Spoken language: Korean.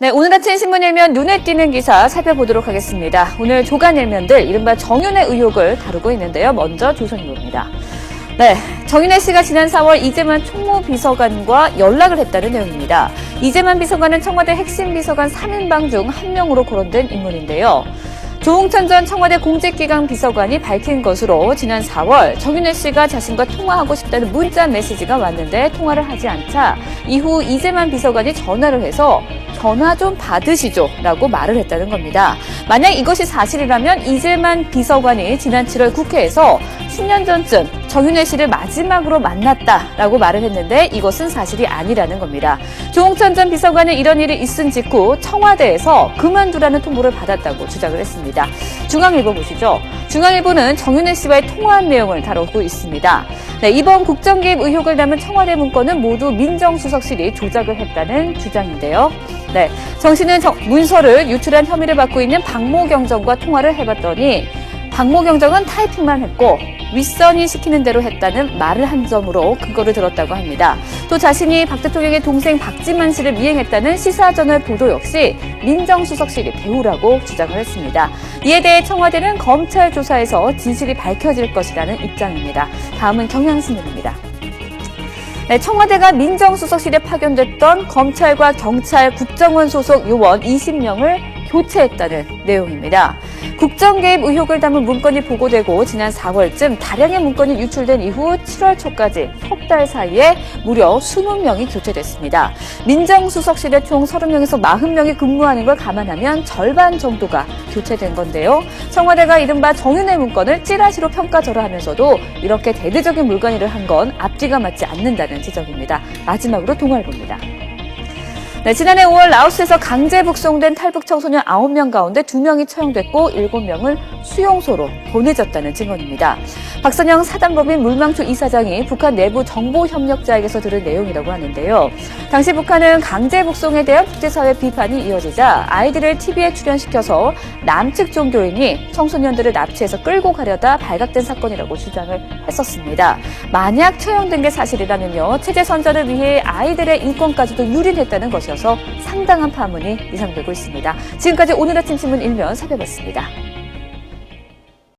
네, 오늘 아침 신문 일면 눈에 띄는 기사 살펴보도록 하겠습니다. 오늘 조간 일면들 이른바 정윤회 의혹을 다루고 있는데요. 먼저 조선일보입니다. 네, 정윤회 씨가 지난 4월 이재만 총무비서관과 연락을 했다는 내용입니다. 이재만 비서관은 청와대 핵심 비서관 3인방 중 한 명으로 거론된 인물인데요. 조홍천 전 청와대 공직기강 비서관이 밝힌 것으로 지난 4월 정윤회 씨가 자신과 통화하고 싶다는 문자 메시지가 왔는데 통화를 하지 않자 이후 이재만 비서관이 전화를 해서 전화 좀 받으시죠 라고 말을 했다는 겁니다. 만약 이것이 사실이라면 이재만 비서관이 지난 7월 국회에서 10년 전쯤 정윤회 씨를 마지막으로 만났다라고 말을 했는데 이것은 사실이 아니라는 겁니다. 조홍천 전 비서관은 이런 일이 있은 직후 청와대에서 그만두라는 통보를 받았다고 주장을 했습니다. 중앙일보 보시죠. 중앙일보는 정윤회 씨와의 통화한 내용을 다루고 있습니다. 네, 이번 국정개입 의혹을 담은 청와대 문건은 모두 민정수석실이 조작을 했다는 주장인데요. 네, 정 씨는 문서를 유출한 혐의를 받고 있는 박모경 정과 통화를 해봤더니 박모경 정은 타이핑만 했고 윗선이 시키는 대로 했다는 말을 한 점으로 근거를 들었다고 합니다. 또 자신이 박 대통령의 동생 박지만 씨를 미행했다는 시사저널 보도 역시 민정수석실이 배우라고 주장을 했습니다. 이에 대해 청와대는 검찰 조사에서 진실이 밝혀질 것이라는 입장입니다. 다음은 경향신문입니다. 네, 청와대가 민정수석실에 파견됐던 검찰과 경찰 국정원 소속 요원 20명을 교체했다는 내용입니다. 국정개입 의혹을 담은 문건이 보고되고 지난 4월쯤 다량의 문건이 유출된 이후 7월 초까지 석 달 사이에 무려 20명이 교체됐습니다. 민정수석실에 총 30명에서 40명이 근무하는 걸 감안하면 절반 정도가 교체된 건데요. 청와대가 이른바 정윤회 문건을 찌라시로 평가절하하면서도 이렇게 대대적인 물건일을 한 건 앞뒤가 맞지 않는다는 지적입니다. 마지막으로 동아일보입니다. 네, 지난해 5월 라오스에서 강제 북송된 탈북 청소년 9명 가운데 2명이 처형됐고 7명은 수용소로 보내졌다는 증언입니다. 박선영 사단법인 물망초 이사장이 북한 내부 정보협력자에게서 들은 내용이라고 하는데요. 당시 북한은 강제 북송에 대한 국제사회 비판이 이어지자 아이들을 TV에 출연시켜서 남측 종교인이 청소년들을 납치해서 끌고 가려다 발각된 사건이라고 주장을 했었습니다. 만약 처형된 게 사실이라면요, 체제 선전을 위해 아이들의 인권까지도 유린했다는 것이어서 상당한 파문이 예상되고 있습니다. 지금까지 오늘 아침 신문 일면 살펴봤습니다.